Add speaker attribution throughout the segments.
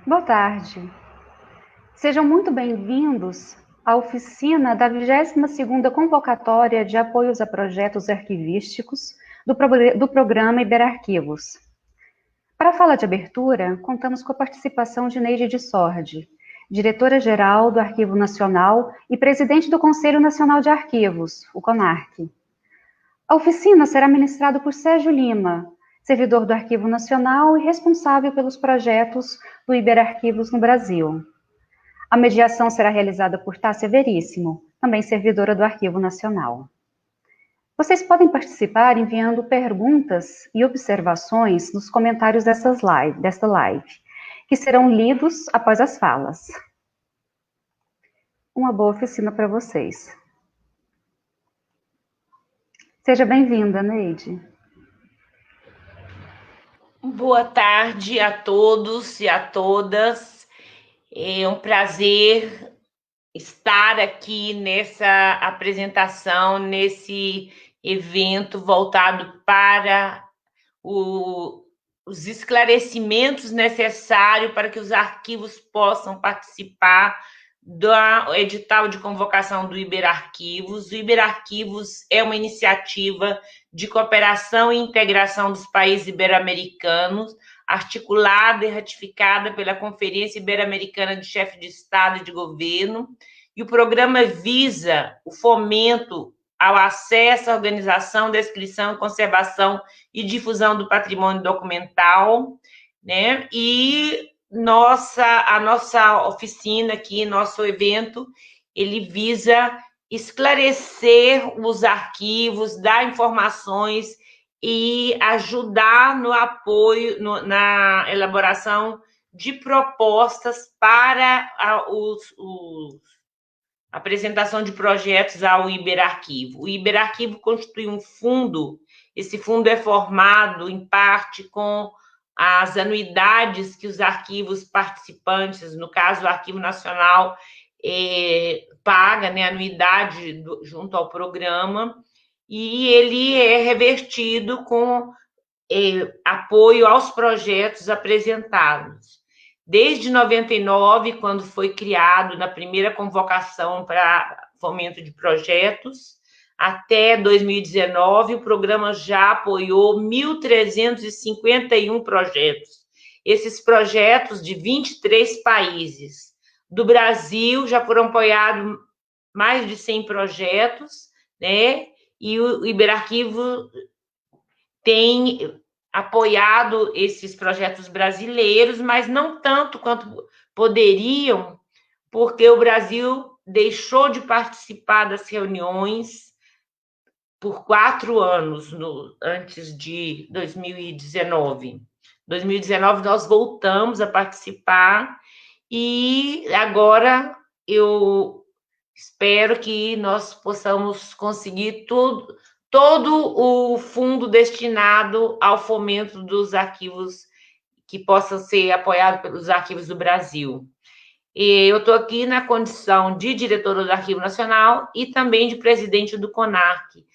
Speaker 1: Boa tarde. Sejam muito bem-vindos à oficina da 22ª Convocatória de Apoios a Projetos Arquivísticos do Programa Iberarquivos. Para a fala de abertura, contamos com a participação de Neide de Sordi, diretora-geral do Arquivo Nacional e presidente do Conselho Nacional de Arquivos, o CONARC. A oficina será ministrada por Sérgio Lima, servidor do Arquivo Nacional e responsável pelos projetos do Iberarquivos no Brasil. A mediação será realizada por Tássia Veríssimo, também servidora do Arquivo Nacional. Vocês podem participar enviando perguntas e observações nos comentários desta live, que serão lidos após as falas. Uma boa oficina para vocês. Seja bem-vinda, Neide.
Speaker 2: Boa tarde a todos e a todas. É um prazer estar aqui nessa apresentação, nesse evento voltado para os esclarecimentos necessários para que os arquivos possam participar do edital de convocação do Iberarquivos. O Iberarquivos é uma iniciativa de cooperação e integração dos países ibero-americanos, articulada e ratificada pela Conferência Ibero-Americana de Chefes de Estado e de Governo, e o programa visa o fomento ao acesso à organização, descrição, conservação e difusão do patrimônio documental, né? E a nossa oficina aqui, nosso evento, ele visa esclarecer os arquivos, dar informações e ajudar no apoio, na elaboração de propostas para a apresentação de projetos ao Iberarquivo. O Iberarquivo constitui um fundo, esse fundo é formado, em parte, com as anuidades que os arquivos participantes, no caso o Arquivo Nacional, paga, né, anuidade junto ao programa, e ele é revertido com apoio aos projetos apresentados. Desde 99, quando foi criado na primeira convocação para fomento de projetos, até 2019, o programa já apoiou 1.351 projetos. Esses projetos de 23 países. Do Brasil, já foram apoiados mais de 100 projetos, né? E o Iberarquivo tem apoiado esses projetos brasileiros, mas não tanto quanto poderiam, porque o Brasil deixou de participar das reuniões por 4 anos, antes de 2019. 2019 nós voltamos a participar e agora eu espero que nós possamos conseguir todo o fundo destinado ao fomento dos arquivos que possam ser apoiados pelos arquivos do Brasil. Eu estou aqui na condição de diretora do Arquivo Nacional e também de presidente do CONARC.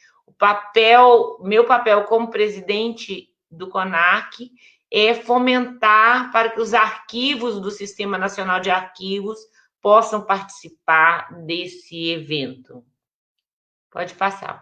Speaker 2: Meu papel como presidente do CONARC é fomentar para que os arquivos do Sistema Nacional de Arquivos possam participar desse evento. Pode passar.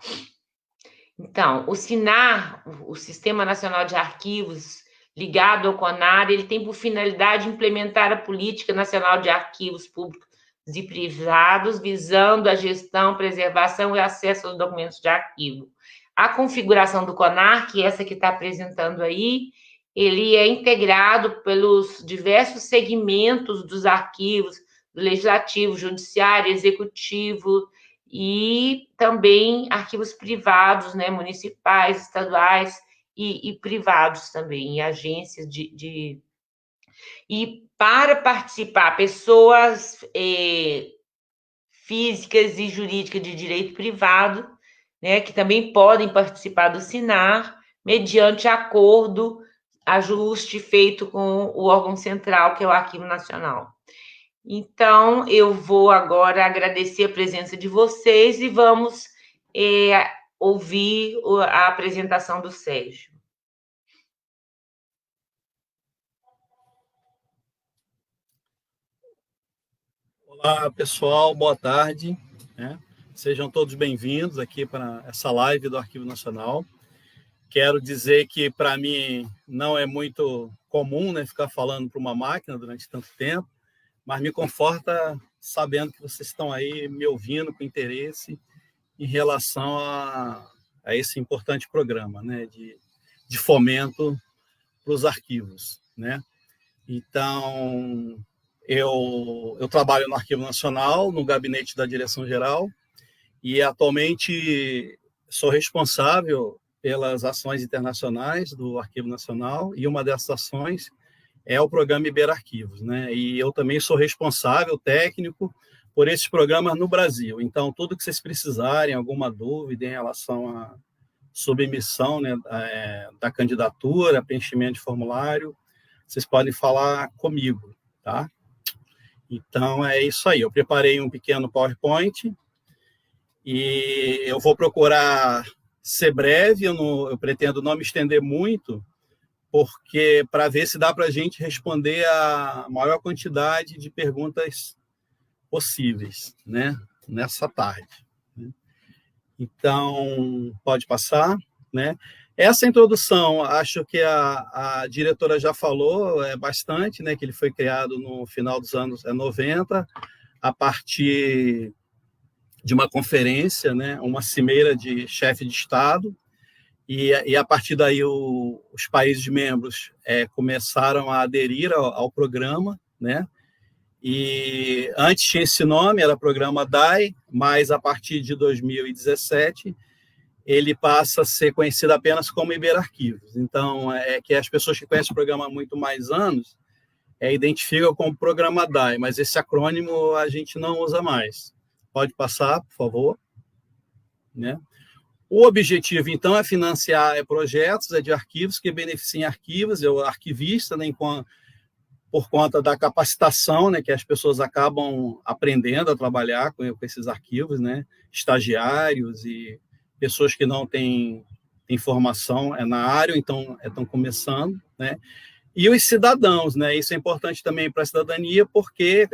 Speaker 2: Então, o SINAR, o Sistema Nacional de Arquivos, ligado ao CONAR, ele tem por finalidade implementar a Política Nacional de Arquivos Públicos e Privados, visando a gestão, preservação e acesso aos documentos de arquivo. A configuração do CONAR, que é essa que está apresentando aí, ele é integrado pelos diversos segmentos dos arquivos, do Legislativo, Judiciário, Executivo, e também arquivos privados, né, municipais, estaduais e privados também, e agências E para participar, pessoas físicas e jurídicas de direito privado, né, que também podem participar do SINAR, mediante ajuste feito com o órgão central, que é o Arquivo Nacional. Então, eu vou agora agradecer a presença de vocês e vamos ouvir a apresentação do Sérgio.
Speaker 3: Olá, pessoal, boa tarde, né? Sejam todos bem-vindos aqui para essa live do Arquivo Nacional. Quero dizer que, para mim, não é muito comum, né, ficar falando para uma máquina durante tanto tempo, mas me conforta sabendo que vocês estão aí me ouvindo com interesse em relação a esse importante programa, né, de fomento para os arquivos, né? Então, eu trabalho no Arquivo Nacional, no gabinete da Direção-Geral, e atualmente sou responsável pelas ações internacionais do Arquivo Nacional, e uma dessas ações é o programa Iberarquivos, né? E eu também sou responsável técnico por esses programas no Brasil. Então, tudo que vocês precisarem, alguma dúvida em relação à submissão, né, da candidatura, preenchimento de formulário, vocês podem falar comigo, tá? Então, é isso aí. Eu preparei um pequeno PowerPoint e eu vou procurar ser breve, eu pretendo não me estender muito, porque para ver se dá para a gente responder a maior quantidade de perguntas possíveis, né, nessa tarde. Então, pode passar, né? Essa introdução, acho que a diretora já falou bastante, né, que ele foi criado no final dos anos 90, a partir de uma conferência, né, uma cimeira de chefe de Estado, e a partir daí os países membros começaram a aderir ao programa, né? E antes tinha esse nome, era Programa DAI, mas a partir de 2017 ele passa a ser conhecido apenas como Iberarquivos. Então, que as pessoas que conhecem o programa há muito mais anos identificam como Programa DAI, mas esse acrônimo a gente não usa mais. Pode passar, por favor. Né? O objetivo, então, é financiar projetos de arquivos que beneficiem arquivos, o arquivista, né, por conta da capacitação, né, que as pessoas acabam aprendendo a trabalhar com esses arquivos, né, estagiários e pessoas que não têm formação na área, então estão começando, né, e os cidadãos, né, isso é importante também para a cidadania, porque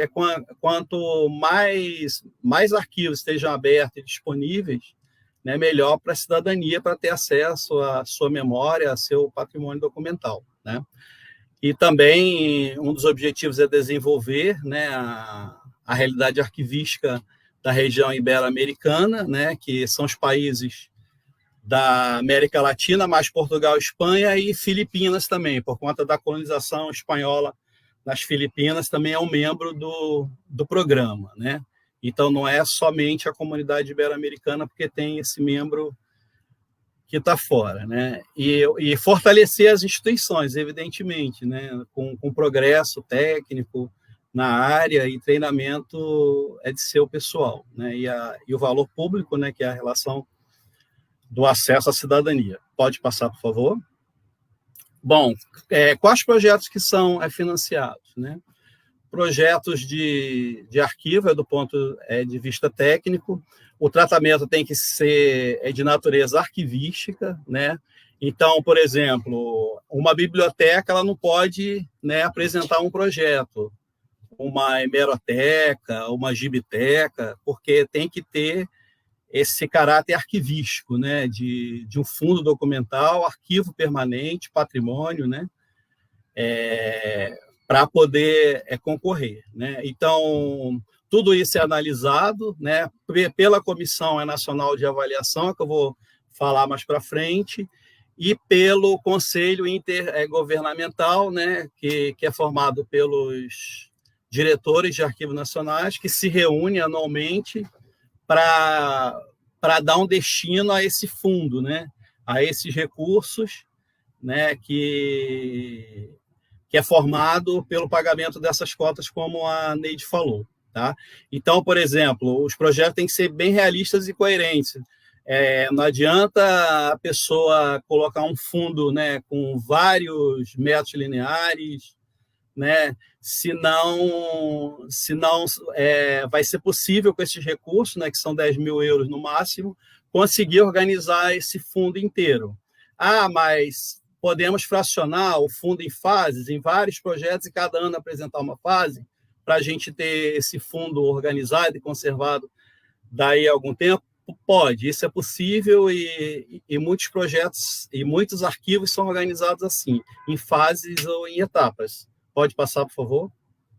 Speaker 3: quanto mais arquivos estejam abertos e disponíveis, né, melhor para a cidadania, para ter acesso à sua memória, ao seu patrimônio documental, né. E também um dos objetivos é desenvolver, né, a realidade arquivística da região ibero-americana, né, que são os países da América Latina, mais Portugal, Espanha e Filipinas também, por conta da colonização espanhola nas Filipinas, também é um membro do programa, né? Então, não é somente a comunidade ibero-americana, porque tem esse membro que está fora, né? E fortalecer as instituições, evidentemente, né? Com progresso técnico na área e treinamento de seu pessoal, né? E o valor público, né? Que é a relação do acesso à cidadania. Pode passar, por favor? Bom, quais projetos que são financiados, né? Projetos de arquivo, do ponto de vista técnico, o tratamento tem que ser de natureza arquivística, né? Então, por exemplo, uma biblioteca ela não pode, né, apresentar um projeto, uma hemeroteca, uma gibiteca, porque tem que ter esse caráter arquivístico, né, de um fundo documental, arquivo permanente, patrimônio, né, para poder concorrer, né? Então, tudo isso é analisado, né, pela Comissão Nacional de Avaliação, que eu vou falar mais para frente, e pelo Conselho Intergovernamental, né, que é formado pelos diretores de arquivos nacionais, que se reúnem anualmente para dar um destino a esse fundo, né, a esses recursos, né, que é formado pelo pagamento dessas cotas, como a Neide falou. Tá? Então, por exemplo, os projetos têm que ser bem realistas e coerentes. Não adianta a pessoa colocar um fundo, né, com vários metros lineares, né, senão vai ser possível com esses recursos, né, que são 10 mil euros no máximo, conseguir organizar esse fundo inteiro. Mas podemos fracionar o fundo em fases, em vários projetos, e cada ano apresentar uma fase, para a gente ter esse fundo organizado e conservado daí a algum tempo? Pode, isso é possível e muitos projetos e muitos arquivos são organizados assim, em fases ou em etapas. Pode passar, por favor?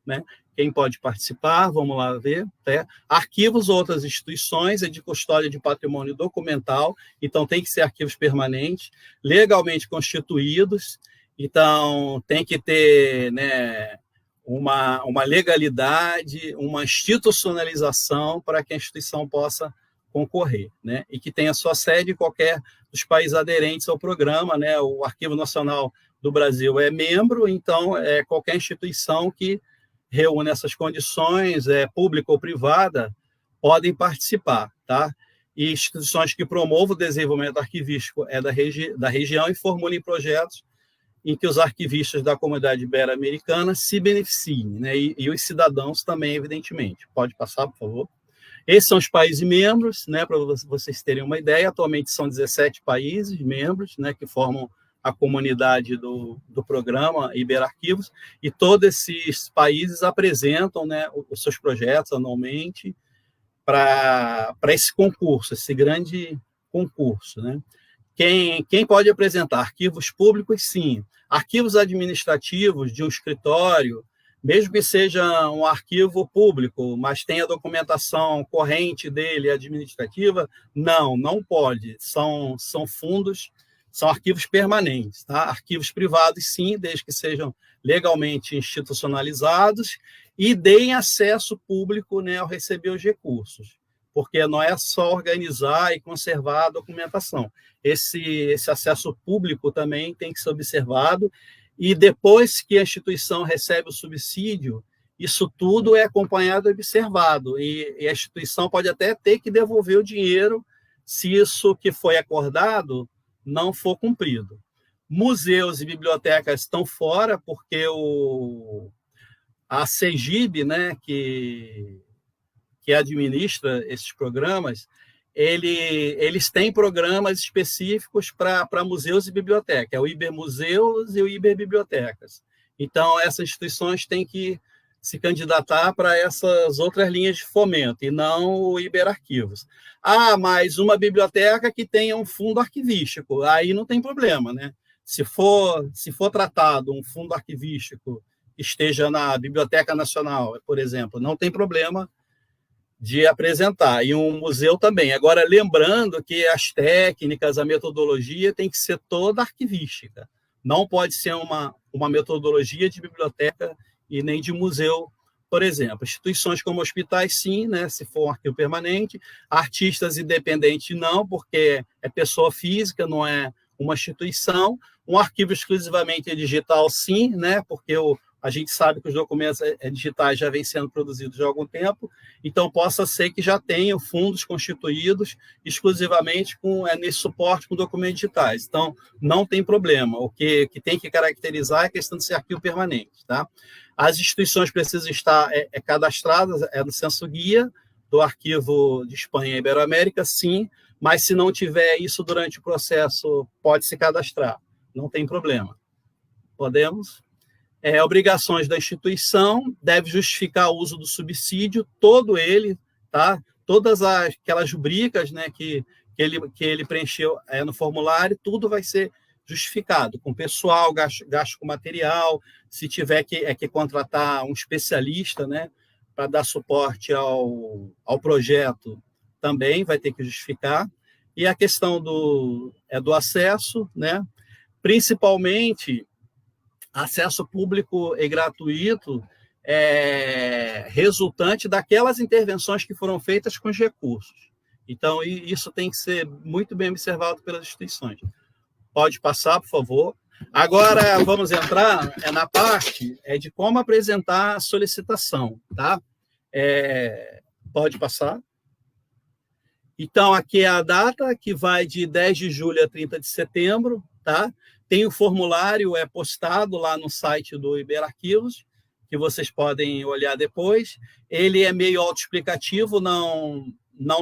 Speaker 3: Né? Quem pode participar, vamos lá ver. Né? Arquivos ou outras instituições é de custódia de patrimônio documental, então tem que ser arquivos permanentes, legalmente constituídos, então tem que ter, né, uma legalidade, uma institucionalização para que a instituição possa concorrer, né? E que tenha sua sede em qualquer dos países aderentes ao programa, né? O Arquivo Nacional do Brasil é membro, então qualquer instituição que reúne essas condições, pública ou privada, podem participar, tá? E instituições que promovam o desenvolvimento arquivístico da região e formulem projetos em que os arquivistas da comunidade ibero-americana se beneficiem, né? E os cidadãos também, evidentemente. Pode passar, por favor? Esses são os países membros, né? Para vocês terem uma ideia, atualmente são 17 países membros, né? Que formam a comunidade do programa Iberarquivos, e todos esses países apresentam, né, os seus projetos anualmente para esse concurso, esse grande concurso, né? Quem pode apresentar? Arquivos públicos, sim. Arquivos administrativos de um escritório, mesmo que seja um arquivo público, mas tenha documentação corrente dele, administrativa, não pode. São fundos, são arquivos permanentes. Tá? Arquivos privados, sim, desde que sejam legalmente institucionalizados e deem acesso público, né, ao receber os recursos, porque não é só organizar e conservar a documentação. Esse acesso público também tem que ser observado, e depois que a instituição recebe o subsídio, isso tudo é acompanhado e observado, e a instituição pode até ter que devolver o dinheiro se isso que foi acordado não for cumprido. Museus e bibliotecas estão fora, porque a CEGIB, né, que administra esses programas, eles têm programas específicos para museus e bibliotecas, é o Ibermuseus e o Iberbibliotecas. Então, essas instituições têm que se candidatar para essas outras linhas de fomento, e não o Iberarquivos. Mas uma biblioteca que tenha um fundo arquivístico, aí não tem problema, né? Se for tratado um fundo arquivístico que esteja na Biblioteca Nacional, por exemplo, não tem problema de apresentar, e um museu também. Agora, lembrando que as técnicas, a metodologia tem que ser toda arquivística, não pode ser uma metodologia de biblioteca e nem de museu, por exemplo. Instituições como hospitais, sim, né, se for um arquivo permanente, artistas independentes não, porque é pessoa física, não é uma instituição. Um arquivo exclusivamente digital, sim, né, porque a gente sabe que os documentos digitais já vêm sendo produzidos há algum tempo, então possa ser que já tenham fundos constituídos exclusivamente nesse suporte com documentos digitais. Então, não tem problema. O que tem que caracterizar é a questão de ser arquivo permanente. Tá? As instituições precisam estar cadastradas no censo guia do Arquivo de Espanha e Iberoamérica, sim, mas se não tiver isso durante o processo, pode se cadastrar. Não tem problema. Podemos? Obrigações da instituição, deve justificar o uso do subsídio, todo ele, tá? Todas aquelas rubricas, né, que ele preencheu no formulário, tudo vai ser justificado, com pessoal, gasto com material, se tiver que contratar um especialista, né, para dar suporte ao projeto, também vai ter que justificar. E a questão do acesso, né, principalmente acesso público e gratuito resultante daquelas intervenções que foram feitas com os recursos. Então, isso tem que ser muito bem observado pelas instituições. Pode passar, por favor. Agora, vamos entrar na parte de como apresentar a solicitação. Tá? Pode passar. Então, aqui é a data, que vai de 10 de julho a 30 de setembro. Tá? Tem o formulário postado lá no site do Iberarquivos, que vocês podem olhar depois. Ele é meio autoexplicativo, não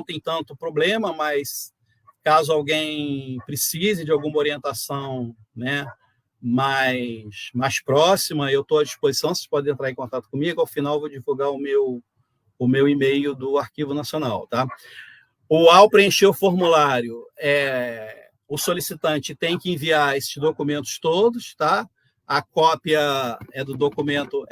Speaker 3: tem tanto problema, mas caso alguém precise de alguma orientação, né, mais próxima, eu estou à disposição, vocês podem entrar em contato comigo, ao final eu vou divulgar o meu e-mail do Arquivo Nacional, tá? Ao preencher o formulário, o solicitante tem que enviar esses documentos todos, tá? A cópia do documento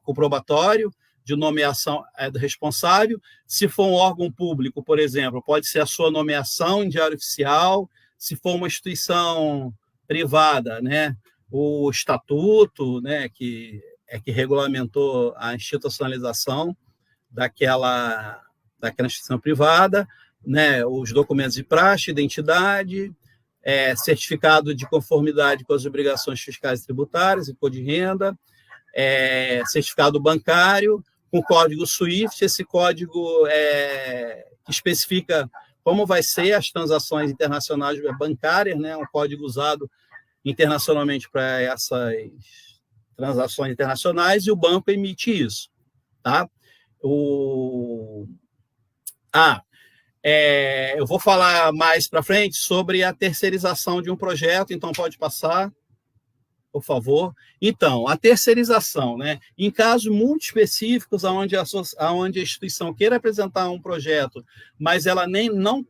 Speaker 3: comprobatório de nomeação do responsável. Se for um órgão público, por exemplo, pode ser a sua nomeação em diário oficial. Se for uma instituição privada, né, o estatuto, né, que regulamentou a institucionalização daquela instituição privada, né, os documentos de praxe, identidade, certificado de conformidade com as obrigações fiscais e tributárias, imposto de renda, certificado bancário, com código SWIFT. Esse código especifica como vai ser as transações internacionais bancárias, né, um código usado internacionalmente para essas transações internacionais, e o banco emite isso, tá? Eu vou falar mais para frente sobre a terceirização de um projeto, então pode passar, por favor. Então, a terceirização, né? Em casos muito específicos, onde a instituição queira apresentar um projeto, mas ela não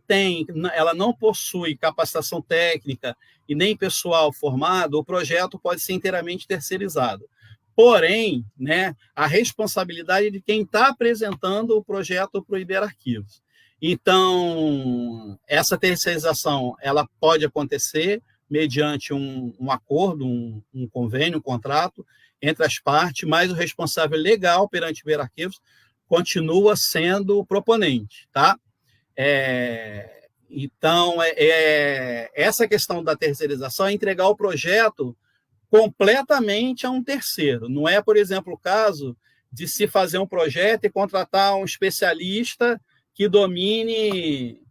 Speaker 3: possui capacitação técnica e nem pessoal formado, o projeto pode ser inteiramente terceirizado. Porém, né, a responsabilidade é de quem está apresentando o projeto para o Iberarquivos. Então, essa terceirização ela pode acontecer mediante um acordo, um convênio, um contrato entre as partes, mas o responsável legal perante o Iberarquivos continua sendo o proponente, tá? Então, essa questão da terceirização é entregar o projeto completamente a um terceiro. Não é, por exemplo, o caso de se fazer um projeto e contratar um especialista que domine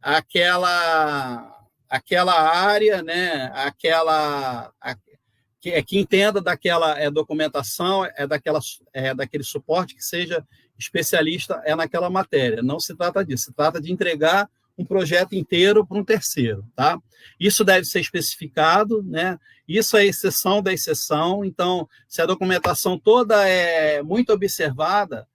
Speaker 3: aquela área, né, que entenda daquela documentação, daquele suporte, que seja especialista naquela matéria. Não se trata disso, se trata de entregar um projeto inteiro para um terceiro, tá? Isso deve ser especificado, né? Isso é exceção da exceção. Então, se a documentação toda é muito observada,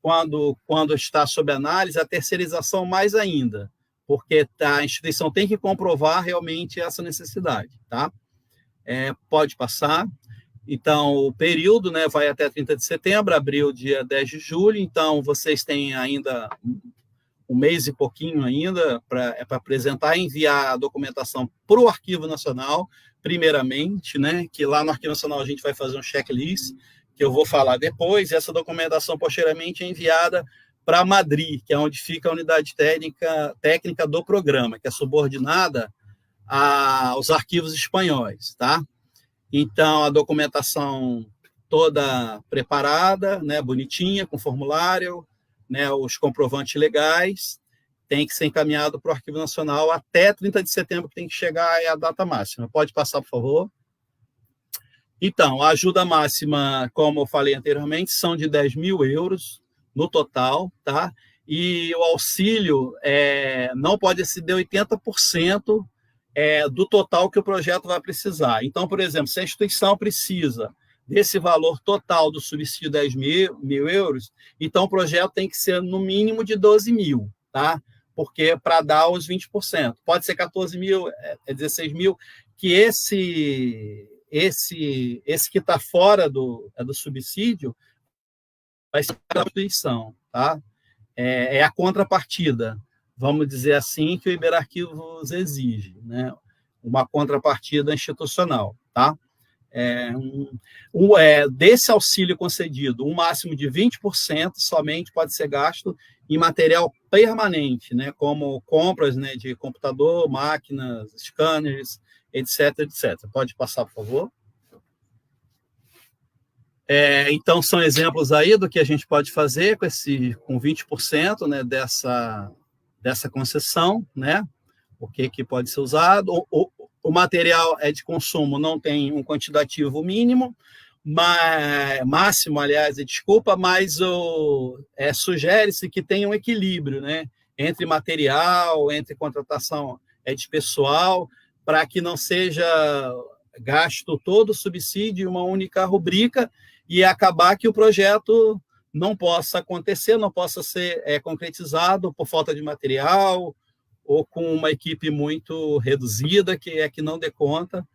Speaker 3: quando está sob análise, a terceirização mais ainda, porque a instituição tem que comprovar realmente essa necessidade, tá? Pode passar. Então, o período, né, vai até 30 de setembro, abriu dia 10 de julho, então vocês têm ainda um mês e pouquinho ainda para apresentar e enviar a documentação para o Arquivo Nacional, primeiramente, né, que lá no Arquivo Nacional a gente vai fazer um checklist, que eu vou falar depois, e essa documentação posteriormente é enviada para Madrid, que é onde fica a unidade técnica do programa, que é subordinada aos arquivos espanhóis, tá? Então, a documentação toda preparada, né, bonitinha, com formulário, né, os comprovantes legais, tem que ser encaminhado para o Arquivo Nacional até 30 de setembro, que tem que chegar a data máxima. Pode passar, por favor? Então, a ajuda máxima, como eu falei anteriormente, são de 10 mil euros no total, tá? E o auxílio não pode exceder 80% do total que o projeto vai precisar. Então, por exemplo, se a instituição precisa desse valor total do subsídio de 10 mil euros, então o projeto tem que ser no mínimo de 12 mil, tá? Porque para dar os 20%. Pode ser 14 mil, 16 mil, que esse que está fora do subsídio vai ser a instituição, tá? É a contrapartida, vamos dizer assim, que o Iberarquivos exige, né? Uma contrapartida institucional, tá? Desse auxílio concedido, um máximo de 20% somente pode ser gasto em material permanente, né, como compras, né, de computador, máquinas, scanners, etc, etc. Pode passar, por favor? Então, são exemplos aí do que a gente pode fazer com 20%, né, dessa concessão, né? O que pode ser usado. O material de consumo não tem um quantitativo mínimo, máximo, aliás, desculpa, mas sugere-se que tenha um equilíbrio, né, entre material, entre contratação de pessoal, para que não seja gasto todo o subsídio em uma única rubrica e acabar que o projeto não possa acontecer, não possa ser concretizado por falta de material ou com uma equipe muito reduzida que não dê conta.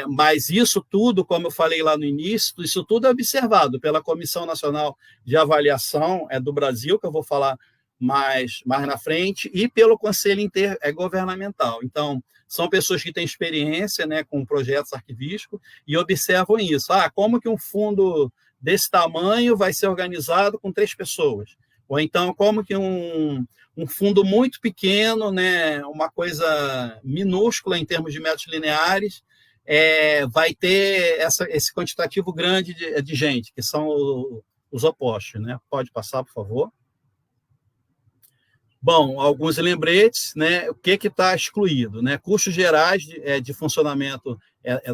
Speaker 3: Mas isso tudo, como eu falei lá no início, isso tudo é observado pela Comissão Nacional de Avaliação do Brasil, que eu vou falar mais na frente, e pelo Conselho Intergovernamental. Então, são pessoas que têm experiência, né, com projetos arquivísticos e observam isso. Como que um fundo desse tamanho vai ser organizado com 3 pessoas? Ou então, como que um fundo muito pequeno, né, uma coisa minúscula em termos de metros lineares, vai ter esse quantitativo grande de gente, que são os opostos, né? Pode passar, por favor. Bom, alguns lembretes, né? O que está excluído, né? Custos gerais de funcionamento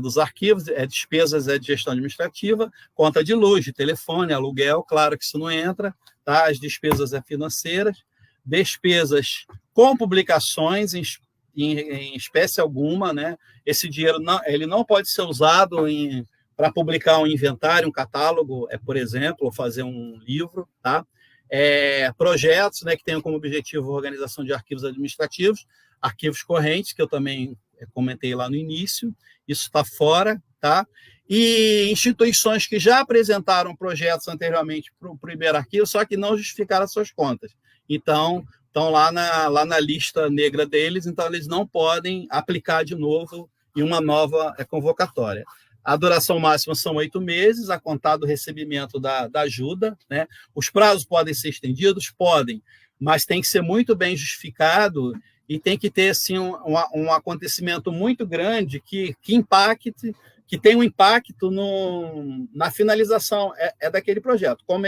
Speaker 3: dos arquivos, despesas de gestão administrativa, conta de luz, de telefone, aluguel, claro que isso não entra, tá? As despesas financeiras, despesas com publicações em espécie alguma, né? Esse dinheiro ele não pode ser usado para publicar um inventário, um catálogo, por exemplo, ou fazer um livro, tá? Projetos, né, que tenham como objetivo a organização de arquivos administrativos, arquivos correntes, que eu também comentei lá no início, isso está fora, tá? E instituições que já apresentaram projetos anteriormente para o Iberarquivo, só que não justificaram as suas contas. Então, estão lá na lista negra deles, então eles não podem aplicar de novo em uma nova convocatória. A duração máxima são 8 meses, a contar do recebimento da ajuda, né? Os prazos podem ser estendidos? Podem, mas tem que ser muito bem justificado e tem que ter assim, um acontecimento muito grande que impacte, que tenha um impacto na finalização daquele projeto. Como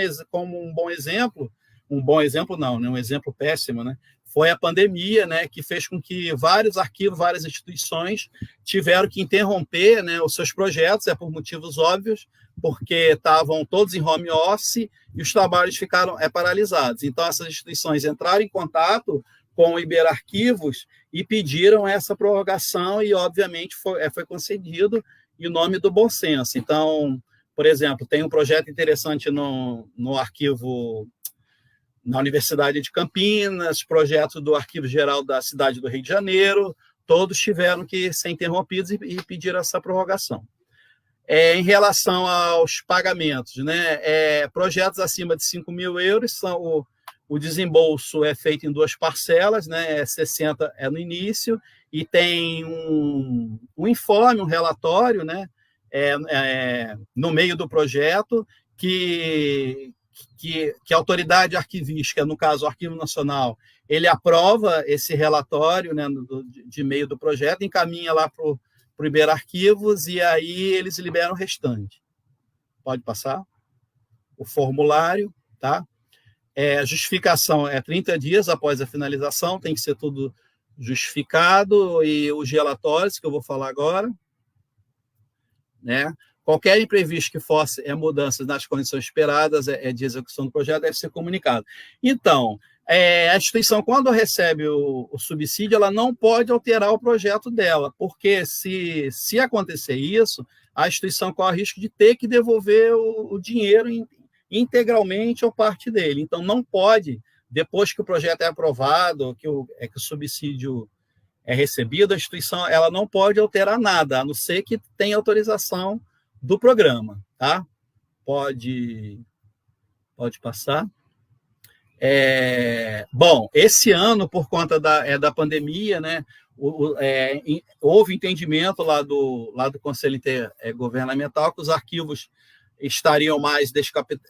Speaker 3: um bom exemplo não, né? Um exemplo péssimo, né? Foi a pandemia, né, que fez com que vários arquivos, várias instituições tiveram que interromper, né, os seus projetos, por motivos óbvios, porque estavam todos em home office e os trabalhos ficaram paralisados. Então, essas instituições entraram em contato com o Iberarquivos e pediram essa prorrogação e, obviamente, foi concedido em nome do bom senso. Então, por exemplo, tem um projeto interessante no arquivo na Universidade de Campinas, projetos do Arquivo Geral da cidade do Rio de Janeiro, todos tiveram que ser interrompidos e pedir essa prorrogação. Em relação aos pagamentos, né, projetos acima de 5 mil euros, o desembolso é feito em 2 parcelas, né, 60 no início, e tem um informe, um relatório, né, no meio do projeto, que a autoridade arquivística, no caso o Arquivo Nacional, ele aprova esse relatório, né, de meio do projeto, encaminha lá para o Iberarquivos e aí eles liberam o restante. Pode passar? O formulário, tá? A justificação 30 dias após a finalização, tem que ser tudo justificado, e os relatórios, que eu vou falar agora, né? Qualquer imprevisto que fosse mudanças nas condições esperadas de execução do projeto deve ser comunicado. Então, a instituição, quando recebe o subsídio, ela não pode alterar o projeto dela, porque se acontecer isso, a instituição corre o risco de ter que devolver o dinheiro integralmente ou parte dele. Então, não pode, depois que o projeto é aprovado, que o subsídio é recebido, a instituição ela não pode alterar nada, a não ser que tenha autorização do programa, tá? Pode passar. Bom, esse ano, por conta da pandemia, né, houve entendimento lá do Conselho Intergovernamental que os arquivos estariam mais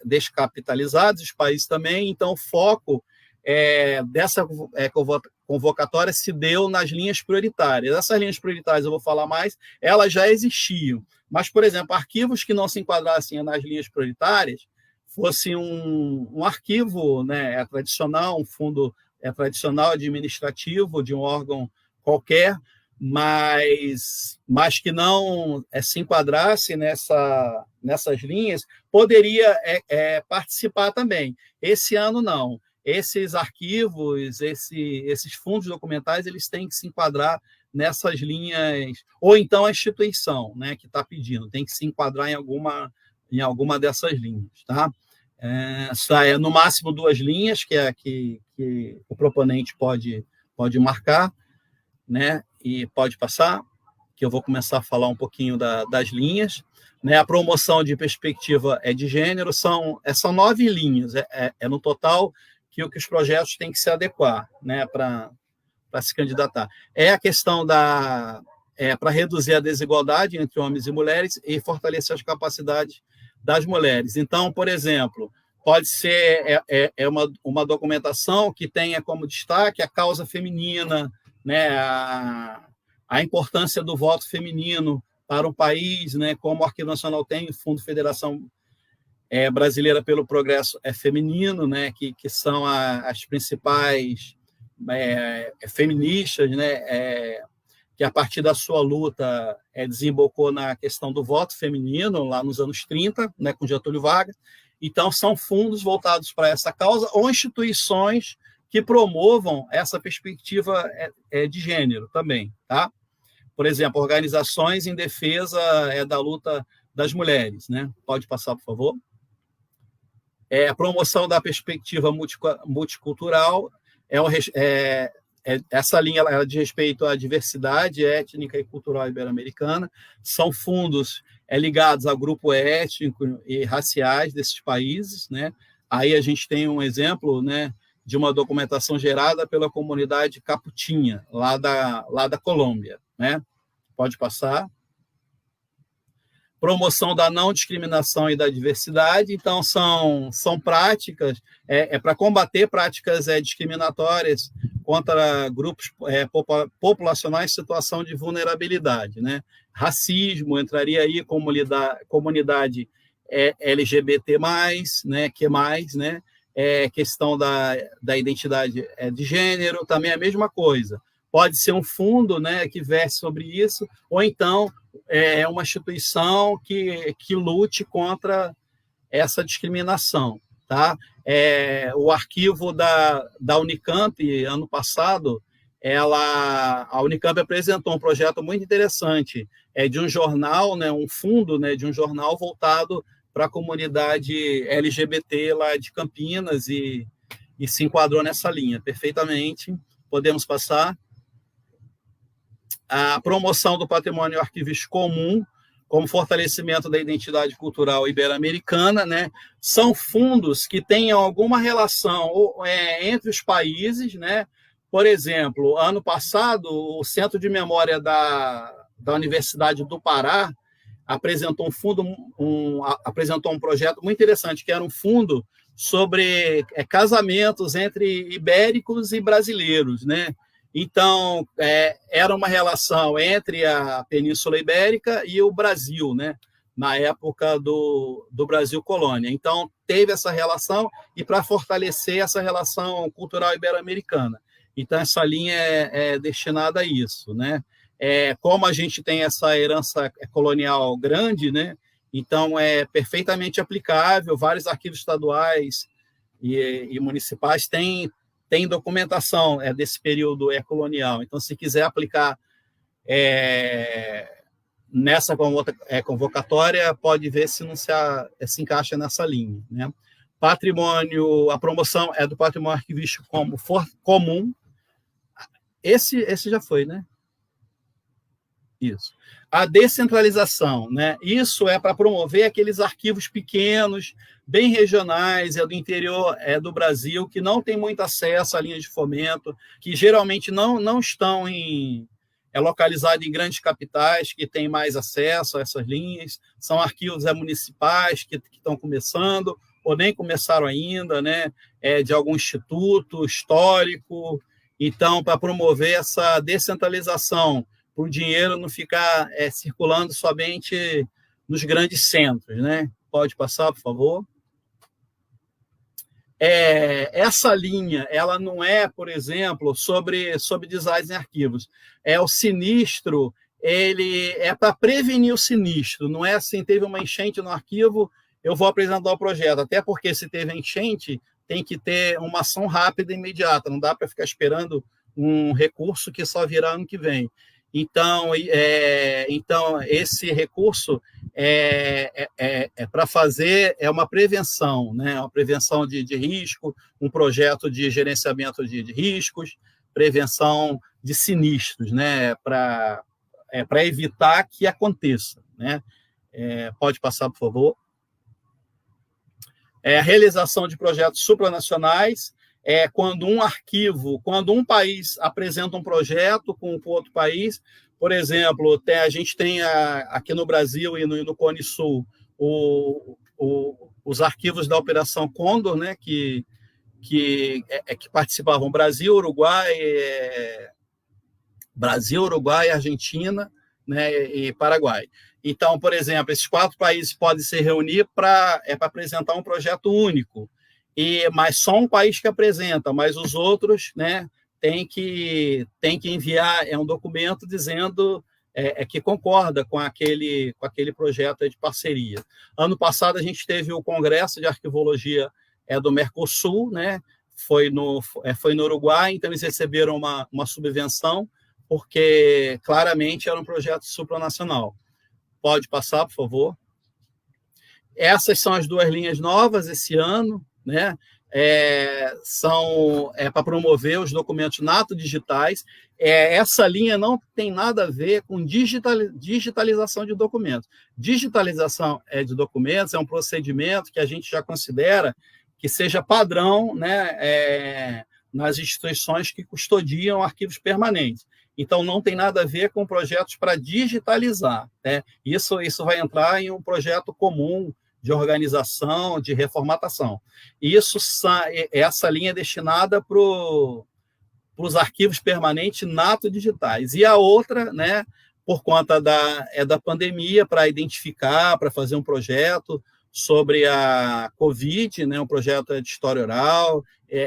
Speaker 3: descapitalizados, os países também, então o foco dessa convocatória se deu nas linhas prioritárias. Essas linhas prioritárias, eu vou falar mais, elas já existiam, mas, por exemplo, arquivos que não se enquadrassem nas linhas prioritárias, fosse um arquivo, né, tradicional, um fundo tradicional administrativo de um órgão qualquer, mas que não se enquadrasse nessas linhas, poderia participar também. Esse ano, não. Esses arquivos, esses fundos documentais, eles têm que se enquadrar nessas linhas, ou então a instituição, né, que está pedindo, tem que se enquadrar em alguma dessas linhas, tá? É no máximo 2 linhas que o proponente pode marcar, né, e pode passar, que eu vou começar a falar um pouquinho das linhas, né? A promoção de perspectiva de gênero são 9 linhas, no total que os projetos têm que se adequar, né, para se candidatar. É a questão para reduzir a desigualdade entre homens e mulheres e fortalecer as capacidades das mulheres. Então, por exemplo, pode ser uma documentação que tenha como destaque a causa feminina, né, a importância do voto feminino para o país, né, como o Arquivo Nacional tem, o Fundo Federação Brasileira pelo Progresso Feminino, né, que são as principais feministas, né, que a partir da sua luta desembocou na questão do voto feminino, lá nos anos 30, né, com Getúlio Vargas. Então, são fundos voltados para essa causa ou instituições que promovam essa perspectiva de gênero também, tá? Por exemplo, organizações em defesa da luta das mulheres, né? Pode passar, por favor. A promoção da perspectiva multicultural essa linha ela diz respeito à diversidade étnica e cultural ibero-americana. São fundos ligados ao grupo étnico e raciais desses países, né? Aí a gente tem um exemplo, né, de uma documentação gerada pela comunidade caputinha, lá da Colômbia, né? Pode passar. Promoção da não discriminação e da diversidade. Então, são práticas para combater práticas discriminatórias contra grupos populacionais em situação de vulnerabilidade, né? Racismo entraria aí, comunidade LGBT+, né? Que mais, né? Questão da identidade de gênero, também é a mesma coisa. Pode ser um fundo, né, que verse sobre isso, ou então uma instituição que lute contra essa discriminação, tá? O arquivo da Unicamp, ano passado, a Unicamp apresentou um projeto muito interessante de um jornal, né, um fundo, né, de um jornal voltado para a comunidade LGBT lá de Campinas e se enquadrou nessa linha perfeitamente. Podemos passar. A promoção do patrimônio arquivístico comum, como fortalecimento da identidade cultural ibero-americana, né? São fundos que tenham alguma relação entre os países, né? Por exemplo, ano passado, o Centro de Memória da Universidade do Pará apresentou apresentou um projeto muito interessante, que era um fundo sobre casamentos entre ibéricos e brasileiros, né? Então, era uma relação entre a Península Ibérica e o Brasil, né? Na época do Brasil colônia. Então, teve essa relação e para fortalecer essa relação cultural ibero-americana. Então, essa linha é destinada a isso, né? Como a gente tem essa herança colonial grande, né? Então, é perfeitamente aplicável. Vários arquivos estaduais e municipais têm documentação desse período colonial. Então, se quiser aplicar nessa convocatória, pode ver se não se encaixa nessa linha, né? Patrimônio, a promoção é do patrimônio arquivístico como comum. Esse já foi, né? Isso. A descentralização, né? Isso é para promover aqueles arquivos pequenos, bem regionais, do interior do Brasil, que não tem muito acesso à linha de fomento, que geralmente não estão localizados em grandes capitais, que têm mais acesso a essas linhas. São arquivos municipais que estão começando, ou nem começaram ainda, né? De algum instituto histórico. Então, para promover essa descentralização, para o dinheiro não ficar circulando somente nos grandes centros, né? Pode passar, por favor. Essa linha, ela não é, por exemplo, sobre design em arquivos. O sinistro, ele é para prevenir o sinistro. Não é assim, teve uma enchente no arquivo, eu vou apresentar o projeto. Até porque, se teve enchente, tem que ter uma ação rápida e imediata. Não dá para ficar esperando um recurso que só virá ano que vem. Então, esse recurso para fazer uma prevenção, né? Uma prevenção de risco, um projeto de gerenciamento de riscos, prevenção de sinistros, né? Para evitar que aconteça, né? Pode passar, por favor. A realização de projetos supranacionais quando um país apresenta um projeto com outro país, por exemplo, a gente tem aqui no Brasil e no Cone Sul os arquivos da Operação Condor, né, que participavam Brasil, Uruguai, Argentina, né, e Paraguai. Então, por exemplo, esses 4 países podem se reunir para apresentar um projeto único, mas só um país que apresenta, mas os outros, né, tem que enviar um documento dizendo que concorda com aquele projeto de parceria. Ano passado, a gente teve o Congresso de Arquivologia do Mercosul, né, foi no Uruguai, então eles receberam uma subvenção, porque claramente era um projeto supranacional. Pode passar, por favor. Essas são as 2 linhas novas esse ano, né? São para promover os documentos nato digitais. Essa linha não tem nada a ver com digitalização de documentos. Digitalização de documentos é um procedimento que a gente já considera que seja padrão, né, nas instituições que custodiam arquivos permanentes. Então, não tem nada a ver com projetos para digitalizar, né? Isso vai entrar em um projeto comum de organização, de reformatação. Essa linha é destinada para os arquivos permanentes nato digitais. E a outra, né, por conta da pandemia, para identificar, para fazer um projeto sobre a Covid, né, um projeto de história oral,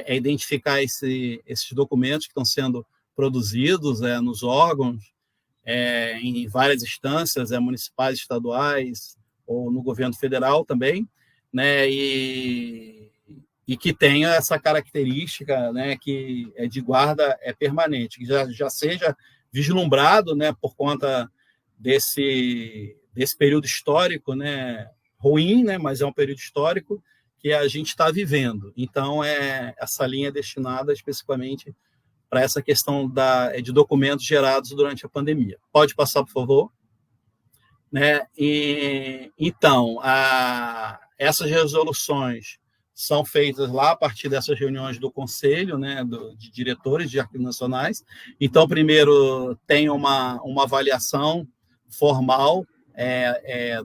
Speaker 3: identificar esses documentos que estão sendo produzidos nos órgãos, em várias instâncias, municipais, estaduais, ou no governo federal também, né, e que tenha essa característica, né, que de guarda permanente, que já seja vislumbrado, né, por conta desse período histórico, né, ruim, né, mas é um período histórico que a gente está vivendo. Então, essa linha é destinada especificamente para essa questão de documentos gerados durante a pandemia. Pode passar, por favor. Né? Então, essas resoluções são feitas lá a partir dessas reuniões do Conselho, né, de Diretores de Arquivos Nacionais. Então, primeiro, tem uma avaliação formal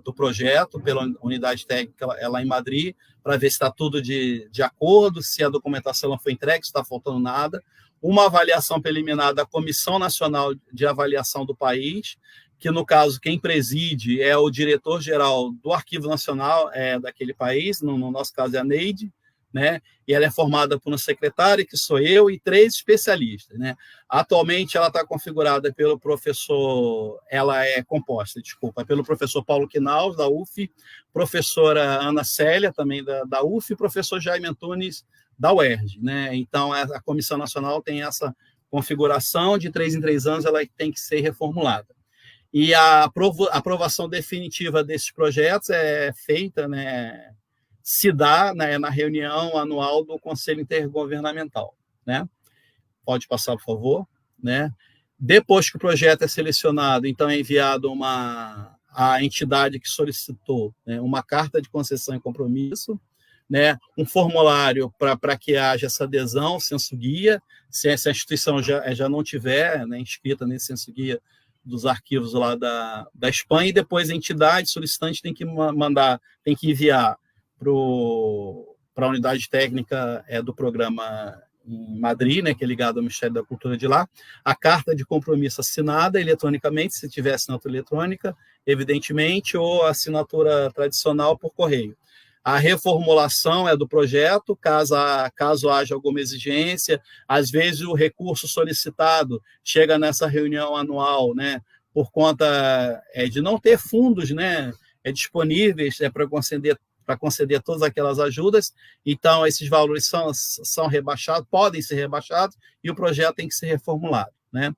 Speaker 3: do projeto pela unidade técnica lá em Madrid, para ver se está tudo de acordo, se a documentação não foi entregue, se está faltando nada. Uma avaliação preliminar da Comissão Nacional de Avaliação do país, que, no caso, quem preside é o diretor-geral do Arquivo Nacional daquele país, no nosso caso é a Neide, né? E ela é formada por uma secretária, que sou eu, e 3 especialistas, né? Atualmente, ela está configurada pelo professor, pelo professor Paulo Quinaus, da UF, professora Ana Célia, também da UF, e professor Jaime Antunes, da UERJ, né? Então, a Comissão Nacional tem essa configuração, de 3 em 3 anos ela tem que ser reformulada. E a aprovação definitiva desses projetos é feita, né, se dá, né, na reunião anual do Conselho Intergovernamental, né? Pode passar, por favor, né? Depois que o projeto é selecionado, então é enviado à entidade que solicitou, né, uma carta de concessão e compromisso, né, um formulário para que haja essa adesão, censo-guia, se essa instituição já não tiver, né, inscrita nesse censo-guia dos arquivos lá da Espanha, e depois a entidade solicitante tem que enviar para a unidade técnica do programa em Madrid, né, que é ligado ao Ministério da Cultura de lá, a carta de compromisso assinada eletronicamente, se tiver assinatura eletrônica, evidentemente, ou assinatura tradicional por correio. A reformulação do projeto, caso haja alguma exigência, às vezes o recurso solicitado chega nessa reunião anual, né, por conta de não ter fundos, né, disponíveis para conceder todas aquelas ajudas, então esses valores são rebaixados, podem ser rebaixados, e o projeto tem que ser reformulado, né?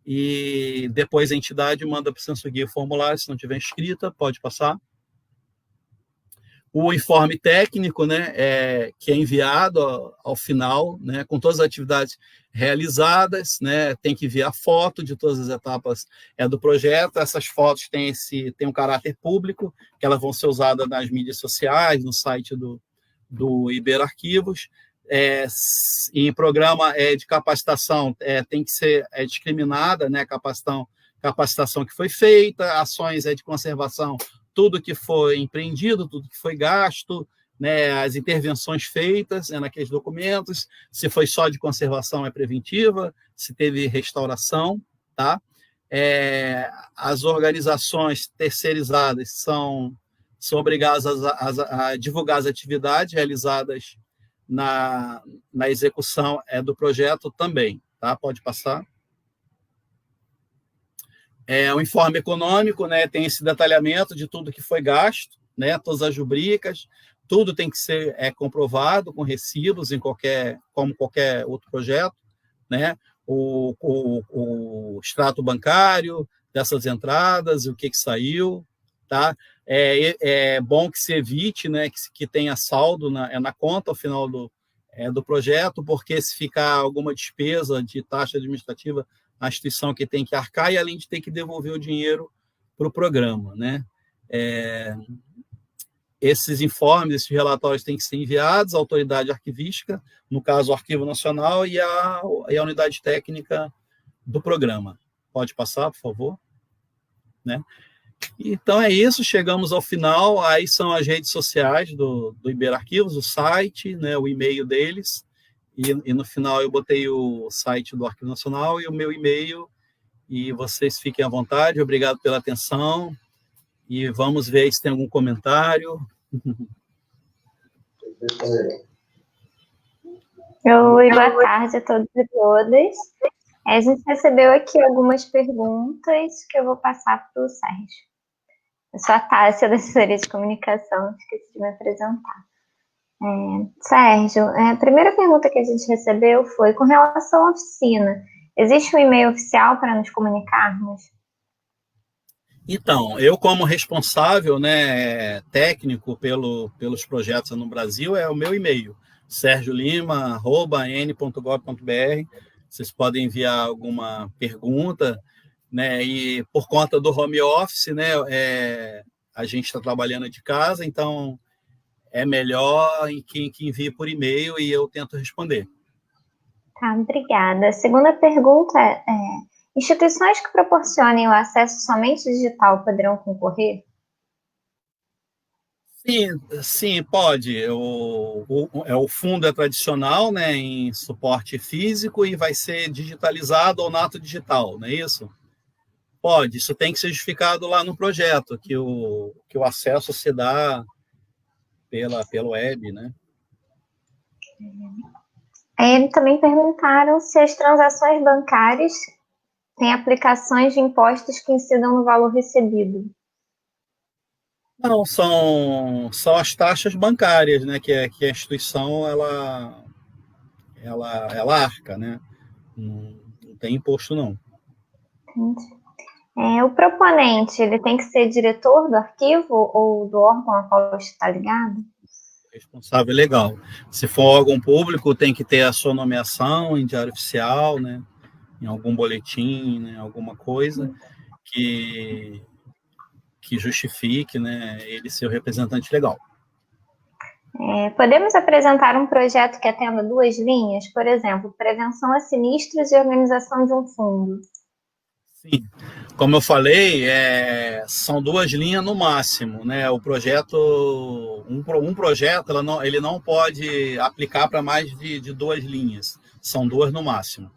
Speaker 3: e depois a entidade manda para o CensoGuia o formulário, se não tiver escrita, pode passar. O informe técnico, né, que é enviado ao final, né, com todas as atividades realizadas, né, tem que enviar foto de todas as etapas do projeto. Essas fotos têm um caráter público, que elas vão ser usadas nas mídias sociais, no site do Iberarquivos. Em programa de capacitação, tem que ser discriminada, né, a capacitação que foi feita, ações de conservação, tudo que foi empreendido, tudo que foi gasto, né, as intervenções feitas naqueles documentos, se foi só de conservação preventiva, se teve restauração, tá? As organizações terceirizadas são obrigadas a divulgar as atividades realizadas na execução do projeto também, tá? Pode passar. O informe econômico, né, tem esse detalhamento de tudo que foi gasto, né, todas as rubricas, tudo tem que ser comprovado com recibos, como qualquer outro projeto, né, o extrato bancário dessas entradas, o que saiu, tá? É bom que se evite, né, que tenha saldo na conta ao final do projeto, porque se ficar alguma despesa de taxa administrativa, a instituição que tem que arcar, e além de ter que devolver o dinheiro para o programa, né? Esses informes, esses relatórios têm que ser enviados à autoridade arquivística, no caso o Arquivo Nacional, e a unidade técnica do programa. Pode passar, por favor? Né? Então é isso, chegamos ao final. Aí são as redes sociais do Iberarquivos, o site, né, o e-mail deles, e no final eu botei o site do Arquivo Nacional e o meu e-mail, e vocês fiquem à vontade. Obrigado pela atenção, e vamos ver se tem algum comentário.
Speaker 4: Oi, boa tarde a todos e todas. A gente recebeu aqui algumas perguntas que eu vou passar para o Sérgio. Eu sou a Tássia, da assessoria de comunicação, esqueci de me apresentar. Sérgio, a primeira pergunta que a gente recebeu foi com relação à oficina. Existe um e-mail oficial para nos comunicarmos?
Speaker 3: Então, eu como responsável, né, técnico pelos projetos no Brasil, é o meu e-mail, sergiolima@n.gov.br. Vocês podem enviar alguma pergunta, né, e por conta do home office, né, a gente está trabalhando de casa, então é melhor que envie por e-mail e eu tento responder.
Speaker 4: Tá, obrigada. A segunda pergunta instituições que proporcionem o acesso somente digital poderão concorrer?
Speaker 3: Sim, pode. O fundo é tradicional, né, em suporte físico, e vai ser digitalizado ou nato digital, não é isso? Pode, isso tem que ser justificado lá no projeto, que o acesso se dá pela web, né?
Speaker 4: Aí também perguntaram se as transações bancárias têm aplicações de impostos que incidam no valor recebido.
Speaker 3: Não, são as taxas bancárias, né, que a instituição ela arca, né? Não tem imposto, não.
Speaker 4: Entendi. O proponente, ele tem que ser diretor do arquivo ou do órgão ao qual está ligado?
Speaker 3: Responsável legal. Se for órgão público, tem que ter a sua nomeação em diário oficial, né? Em algum boletim, né? Alguma coisa que justifique, né? Ele ser o representante legal.
Speaker 4: Podemos apresentar um projeto que atenda duas linhas? Por exemplo, prevenção a sinistros e organização de um fundo.
Speaker 3: Sim, como eu falei, são duas linhas no máximo, né? O projeto, um projeto, ele não pode aplicar para mais de duas linhas, são duas no máximo.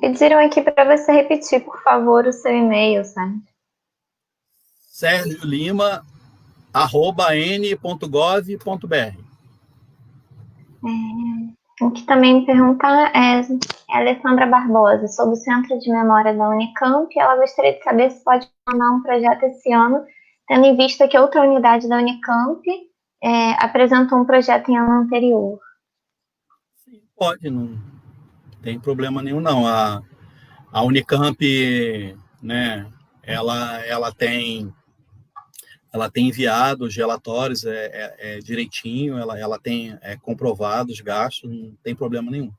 Speaker 4: Pediram aqui para você repetir, por favor, o seu e-mail, Sérgio.
Speaker 3: sergiolima@n.gov.br.
Speaker 4: O que também me perguntar é a Alessandra Barbosa, sou do Centro de Memória da Unicamp, e ela gostaria de saber se pode mandar um projeto esse ano, tendo em vista que outra unidade da Unicamp apresentou um projeto em ano anterior.
Speaker 3: Sim, pode, não tem problema nenhum, não. A Unicamp, né, ela tem enviado os relatórios direitinho, ela tem comprovado os gastos, não tem problema nenhum.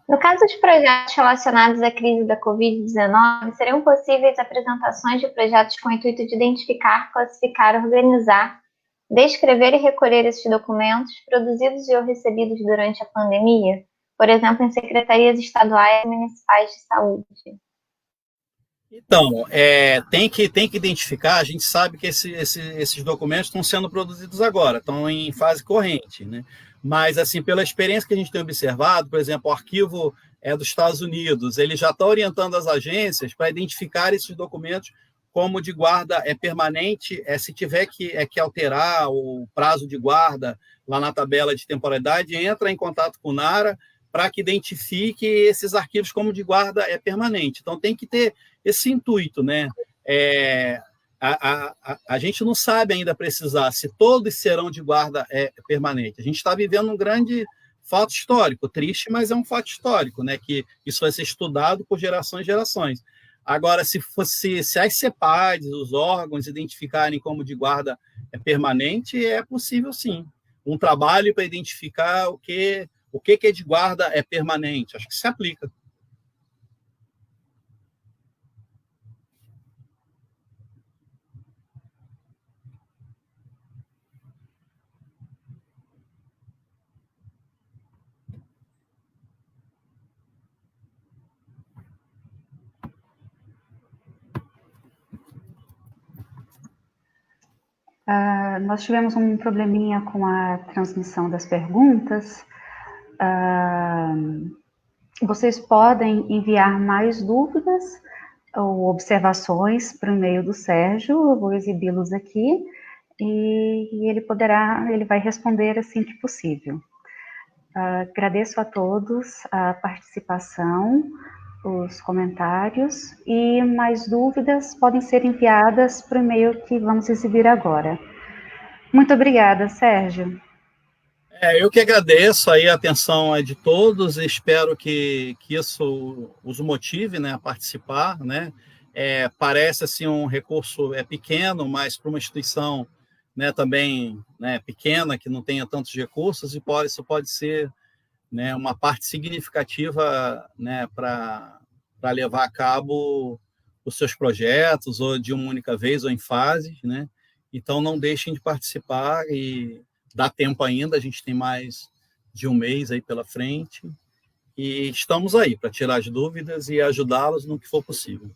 Speaker 4: No caso dos projetos relacionados à crise da Covid-19, seriam possíveis apresentações de projetos com o intuito de identificar, classificar, organizar, descrever e recolher esses documentos produzidos e ou recebidos durante a pandemia, por exemplo, em secretarias estaduais e municipais de saúde?
Speaker 3: Então, tem que identificar, a gente sabe que esses documentos estão sendo produzidos agora, estão em fase corrente, né? Mas, assim, pela experiência que a gente tem observado, por exemplo, o arquivo dos Estados Unidos, ele já está orientando as agências para identificar esses documentos como de guarda permanente, se tiver que alterar o prazo de guarda lá na tabela de temporalidade, entra em contato com o NARA para que identifique esses arquivos como de guarda permanente. Então, tem que ter esse intuito, né? A gente não sabe ainda precisar se todos serão de guarda permanente. A gente está vivendo um grande fato histórico, triste, mas é um fato histórico, né? Que isso vai ser estudado por gerações e gerações. Agora, se as CEPADs, os órgãos, identificarem como de guarda permanente, é possível sim. Um trabalho para identificar o que é de guarda permanente. Acho que se aplica.
Speaker 1: Nós tivemos um probleminha com a transmissão das perguntas. Vocês podem enviar mais dúvidas ou observações para o e-mail do Sérgio, eu vou exibi-los aqui, e ele vai responder assim que possível. Agradeço a todos a participação, os comentários, e mais dúvidas podem ser enviadas para o e-mail que vamos exibir agora. Muito obrigada, Sérgio.
Speaker 3: Eu que agradeço aí a atenção de todos, espero que isso os motive, né, a participar, né? Parece assim um recurso pequeno, mas para uma instituição, né, também, né, pequena, que não tenha tantos recursos, isso pode ser, né, uma parte significativa, né, para levar a cabo os seus projetos, ou de uma única vez, ou em fases, né? Então, não deixem de participar, e dá tempo ainda, a gente tem mais de um mês aí pela frente, e estamos aí para tirar as dúvidas e ajudá-los no que for possível.